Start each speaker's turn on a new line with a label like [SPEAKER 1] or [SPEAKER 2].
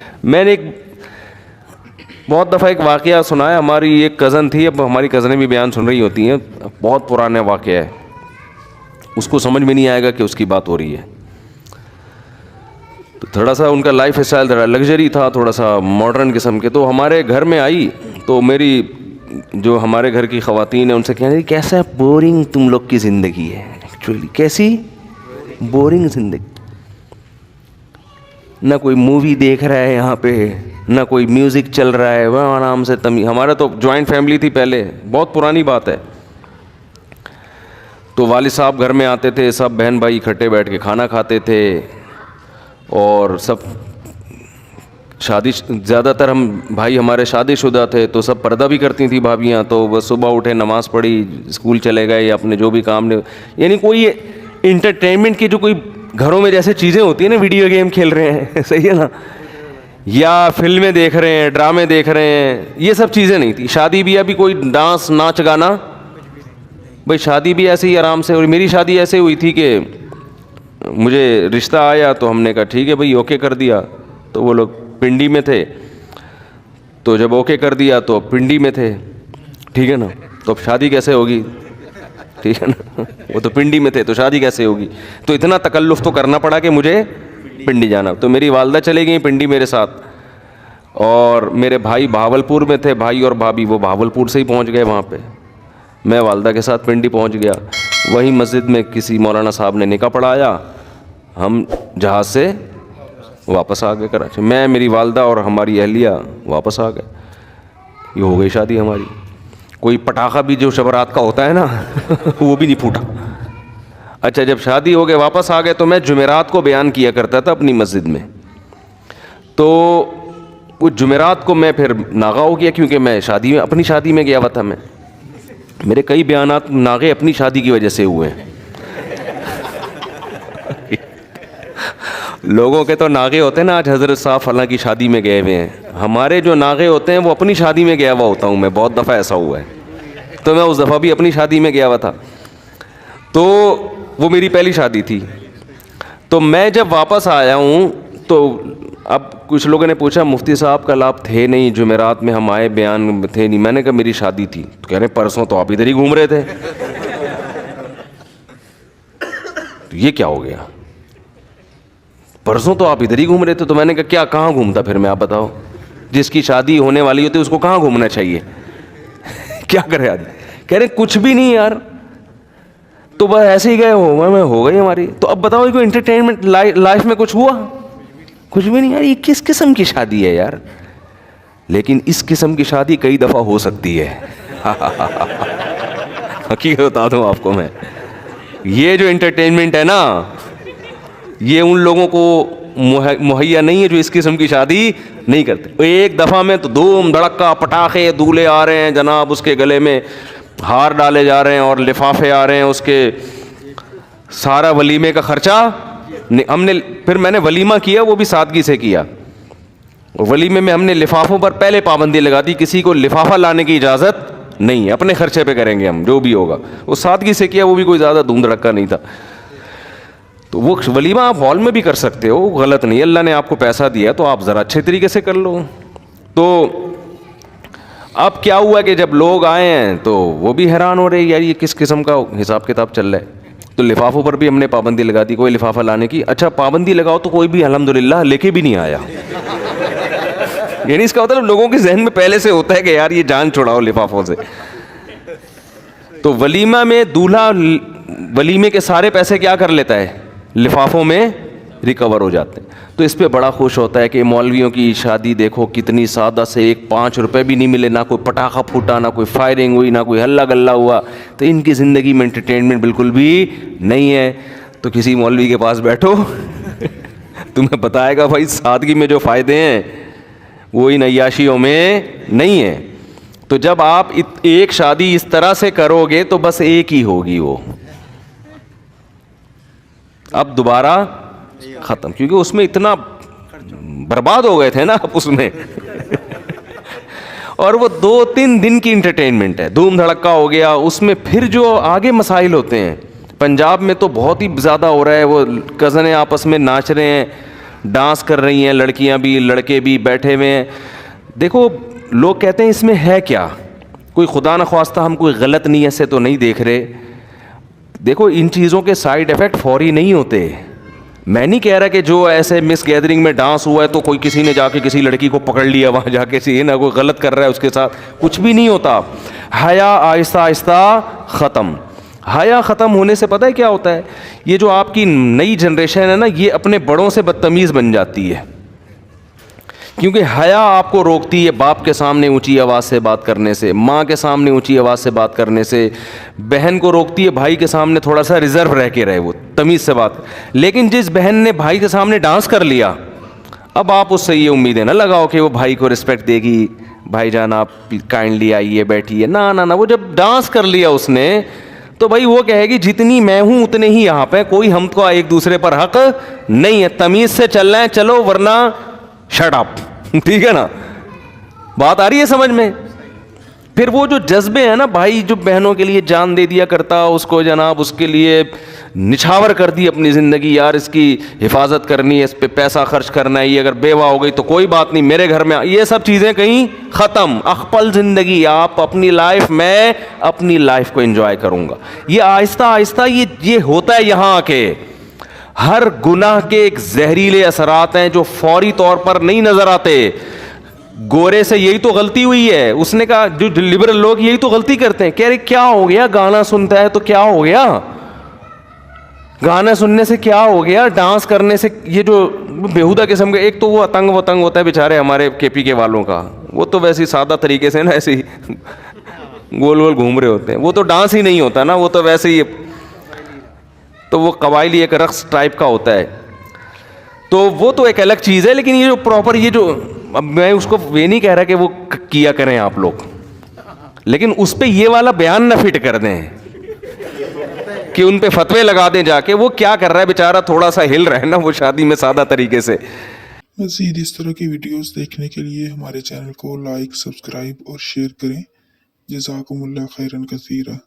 [SPEAKER 1] میں نے ایک بہت دفعہ ایک واقعہ سنا ہے. ہماری ایک کزن تھی, اب ہماری کزنیں بھی بیان سن رہی ہوتی ہیں, بہت پرانا واقعہ ہے, اس کو سمجھ میں نہیں آئے گا کہ اس کی بات ہو رہی ہے. تو تھوڑا سا ان کا لائف اسٹائل تھوڑا لگژری تھا, تھوڑا سا ماڈرن قسم کے. تو ہمارے گھر میں آئی تو میری جو ہمارے گھر کی خواتین ہیں ان سے کہنے لگی کیسا بورنگ تم لوگ کی زندگی ہے. ایکچولی کیسی بورنگ زندگی, نہ کوئی مووی دیکھ رہا ہے یہاں پہ, نہ کوئی میوزک چل رہا ہے, وہ آرام سے ہمارا تو جوائنٹ فیملی تھی پہلے, بہت پرانی بات ہے. تو والد صاحب گھر میں آتے تھے, سب بہن بھائی اکٹھے بیٹھ کے کھانا کھاتے تھے, اور سب شادی, زیادہ تر ہم بھائی ہمارے شادی شدہ تھے, تو سب پردہ بھی کرتی تھیں بھابیاں. تو بس صبح اٹھے, نماز پڑھی, اسکول چلے گئے, یا اپنے جو بھی کام نے, یعنی کوئی انٹرٹینمنٹ کی جو کوئی گھروں میں جیسے چیزیں ہوتی ہیں نا, ویڈیو گیم کھیل رہے ہیں, صحیح ہے نا, یا فلمیں دیکھ رہے ہیں, ڈرامے دیکھ رہے ہیں, یہ سب چیزیں نہیں تھی. شادی بھی ابھی کوئی ڈانس ناچ گانا, بھائی شادی بھی ایسے ہی آرام سے. اور میری شادی ایسے ہوئی تھی کہ مجھے رشتہ آیا تو ہم نے کہا ٹھیک ہے بھائی, اوکے کر دیا. تو وہ لوگ پنڈی میں تھے, تو جب اوکے کر دیا تو پنڈی میں تھے, ٹھیک ہے نا, تو اب شادی کیسے ہوگی, ٹھیک ہے نا, وہ تو پنڈی میں تھے تو شادی کیسے ہوگی. تو اتنا تکلف تو کرنا پڑا کہ مجھے پنڈی جانا. تو میری والدہ چلے گئیں پنڈی میرے ساتھ, اور میرے بھائی بہاولپور میں تھے, بھائی اور بھابھی وہ بہاولپور سے ہی پہنچ گئے وہاں پہ. میں والدہ کے ساتھ پنڈی پہنچ گیا. وہیں مسجد میں کسی مولانا صاحب نے نکاح پڑھایا, ہم جہاز سے واپس آ گئے کراچی. میں, میری والدہ اور ہماری اہلیہ واپس آ گئے. یہ ہو گئی شادی ہماری. کوئی پٹاخہ بھی جو شب رات کا ہوتا ہے نا وہ بھی نہیں پھوٹا. اچھا, جب شادی ہو گئے واپس آ گئے, تو میں جمعرات کو بیان کیا کرتا تھا اپنی مسجد میں. تو وہ جمعرات کو میں پھر ناغہ ہو گیا, کیونکہ میں شادی میں, اپنی شادی میں گیا ہوا تھا. میں, میرے کئی بیانات ناغے اپنی شادی کی وجہ سے ہوئے ہیں. لوگوں کے تو ناغے ہوتے ہیں نا, آج حضرت صاحب فلاں کی شادی میں گئے ہوئے ہیں. ہمارے جو ناغے ہوتے ہیں وہ اپنی شادی میں گیا ہوا ہوتا ہوں میں. بہت دفعہ ایسا ہوا ہے. تو میں اس دفعہ بھی اپنی شادی میں گیا ہوا تھا. تو وہ میری پہلی شادی تھی. تو میں جب واپس آیا ہوں تو اب کچھ لوگوں نے پوچھا مفتی صاحب کل آپ تھے نہیں, جمعرات میں ہم آئے, بیان تھے نہیں. میں نے کہا میری شادی تھی. تو کہہ رہے پرسوں تو آپ ادھر ہی گھوم رہے تھے. تو یہ کیا ہو گیا, پرسوں تو آپ ادھر ہی گھوم رہے تھے. تو میں نے کہا کیا, کہاں گھومتا پھر میں, آپ بتاؤ. جس کی شادی ہونے والی ہوتی ہے اس کو کہاں گھومنا چاہیے, کیا کرے آدمی. کہہ رہے کچھ بھی نہیں یار, تو بس ایسے ہی گئے ہو گئی ہماری. تو اب بتاؤ کوئی انٹرٹینمنٹ لائف میں کچھ ہوا, کچھ بھی نہیں یار. یہ کس قسم کی شادی ہے یار. لیکن اس قسم کی شادی کئی دفعہ ہو سکتی ہے. حقیقت بتا دوں آپ کو میں, یہ جو انٹرٹینمنٹ ہے نا, یہ ان لوگوں کو مہیا نہیں ہے جو اس قسم کی شادی نہیں کرتے. ایک دفعہ میں تو دھوم دھڑکا, پٹاخے, دولے آ رہے ہیں جناب, اس کے گلے میں ہار ڈالے جا رہے ہیں اور لفافے آ رہے ہیں اس کے, سارا ولیمے کا خرچہ ہم نے. پھر میں نے ولیمہ کیا وہ بھی سادگی سے کیا. ولیمے میں ہم نے لفافوں پر پہلے پابندی لگا دی, کسی کو لفافہ لانے کی اجازت نہیں ہے, اپنے خرچے پہ کریں گے ہم جو بھی ہوگا. وہ سادگی سے کیا, وہ بھی کوئی زیادہ دھوم دھڑکا نہیں تھا. تو وہ ولیمہ آپ ہال میں بھی کر سکتے ہو, غلط نہیں. اللہ نے آپ کو پیسہ دیا تو آپ ذرا اچھے طریقے سے کر لو. تو اب کیا ہوا کہ جب لوگ آئے ہیں تو وہ بھی حیران ہو رہے یار یہ کس قسم کا حساب کتاب چل رہا ہے. تو لفافوں پر بھی ہم نے پابندی لگا دی, کوئی لفافہ لانے کی. اچھا پابندی لگاؤ تو کوئی بھی الحمدللہ لے کے بھی نہیں آیا. یعنی اس کا مطلب لوگوں کے ذہن میں پہلے سے ہوتا ہے کہ یار یہ جان چھڑاؤ لفافوں سے. تو ولیمہ میں دولہا ولیمے کے سارے پیسے کیا کر لیتا ہے, لفافوں میں ریکور ہو جاتے ہیں. تو اس پہ بڑا خوش ہوتا ہے کہ مولویوں کی شادی دیکھو کتنی سادہ سے, ایک 5 روپے بھی نہیں ملے, نہ کوئی پٹاخہ پھوٹا, نہ کوئی فائرنگ ہوئی, نہ کوئی ہلہ گلہ ہوا. تو ان کی زندگی میں انٹرٹینمنٹ بالکل بھی نہیں ہے. تو کسی مولوی کے پاس بیٹھو تمہیں بتائے گا بھائی سادگی میں جو فائدے ہیں وہ ان عیاشیوں میں نہیں ہے. تو جب آپ ایک شادی اس طرح سے کرو گے تو بس ایک ہی ہوگی, وہ اب دوبارہ ختم, کیونکہ اس میں اتنا برباد ہو گئے تھے نا آپ اس میں. اور وہ 2-3 دن کی انٹرٹینمنٹ ہے, دھوم دھڑکا ہو گیا. اس میں پھر جو آگے مسائل ہوتے ہیں, پنجاب میں تو بہت ہی زیادہ ہو رہا ہے, وہ کزنیں آپس میں ناچ رہے ہیں, ڈانس کر رہی ہیں لڑکیاں بھی لڑکے بھی بیٹھے ہوئے ہیں. دیکھو لوگ کہتے ہیں اس میں ہے کیا, کوئی خدا نخواستہ ہم کوئی غلط نیت سے تو نہیں دیکھ رہے. دیکھو ان چیزوں کے سائیڈ ایفیکٹ فوری نہیں ہوتے. میں نہیں کہہ رہا کہ جو ایسے مس گیدرنگ میں ڈانس ہوا ہے تو کوئی کسی نے جا کے کسی لڑکی کو پکڑ لیا وہاں جا کے یہ نہ کوئی غلط کر رہا ہے اس کے ساتھ, کچھ بھی نہیں ہوتا. حیا آہستہ آہستہ ختم. حیا ختم ہونے سے پتہ ہے کیا ہوتا ہے, یہ جو آپ کی نئی جنریشن ہے نا یہ اپنے بڑوں سے بدتمیز بن جاتی ہے. کیونکہ حیا آپ کو روکتی ہے باپ کے سامنے اونچی آواز سے بات کرنے سے, ماں کے سامنے اونچی آواز سے بات کرنے سے, بہن کو روکتی ہے بھائی کے سامنے تھوڑا سا ریزرو رہ کے رہے, وہ تمیز سے بات. لیکن جس بہن نے بھائی کے سامنے ڈانس کر لیا, اب آپ اس سے یہ امیدیں نہ لگاؤ کہ وہ بھائی کو رسپیکٹ دے گی, بھائی جان آپ کائنڈلی آئیے بیٹھیے, نہ وہ جب ڈانس کر لیا اس نے تو بھائی وہ کہے گی جتنی میں ہوں اتنے ہی یہاں پہ, کوئی ہم کو ایک دوسرے پر حق نہیں ہے, تمیز سے چلنا ہے چلو ورنہ شٹ اپ. ٹھیک ہے نا, بات آ رہی ہے سمجھ میں. پھر وہ جو جذبے ہیں نا, بھائی جو بہنوں کے لیے جان دے دیا کرتا, اس کو جناب اس کے لیے نچھاور کر دی اپنی زندگی, یار اس کی حفاظت کرنی ہے, اس پہ پیسہ خرچ کرنا ہے, یہ اگر بیوہ ہو گئی تو کوئی بات نہیں میرے گھر میں, یہ سب چیزیں کہیں ختم. اخپل زندگی, آپ اپنی لائف, میں اپنی لائف کو انجوائے کروں گا. یہ آہستہ آہستہ یہ ہوتا ہے یہاں آ کے. ہر گناہ کے ایک زہریلے اثرات ہیں جو فوری طور پر نہیں نظر آتے. گورے سے یہی تو غلطی ہوئی ہے, اس نے کہا جو لبرل لوگ یہی تو غلطی کرتے ہیں, کہہ رہے کیا ہو گیا گانا سنتا ہے تو کیا ہو گیا, گانا سننے سے کیا ہو گیا, ڈانس کرنے سے, یہ جو بےہودہ قسم کے, ایک تو وہ اتنگ ہوتا ہے بیچارے ہمارے کے پی کے والوں کا, وہ تو ویسے سادہ طریقے سے نا ایسے ہی گول گول گھوم رہے ہوتے ہیں, وہ تو ڈانس ہی نہیں ہوتا نا, وہ تو ویسے ہی, تو وہ قبائلی ایک رقص ٹائپ کا ہوتا ہے, تو وہ تو ایک الگ چیز ہے. لیکن یہ جو پراپر, یہ جو, اب میں اس کو یہ نہیں کہہ رہا کہ وہ کیا کریں آپ لوگ, لیکن اس پہ یہ والا بیان نہ فٹ کر دیں کہ ان پہ فتوے لگا دیں جا کے, وہ کیا کر رہا ہے بیچارہ, تھوڑا سا ہل رہا ہے نا وہ شادی میں سادہ طریقے سے.
[SPEAKER 2] مزید اس طرح کی ویڈیوز دیکھنے کے لیے ہمارے چینل کو لائک, سبسکرائب اور شیئر کریں. جزاکم اللہ خیرن کثیرا.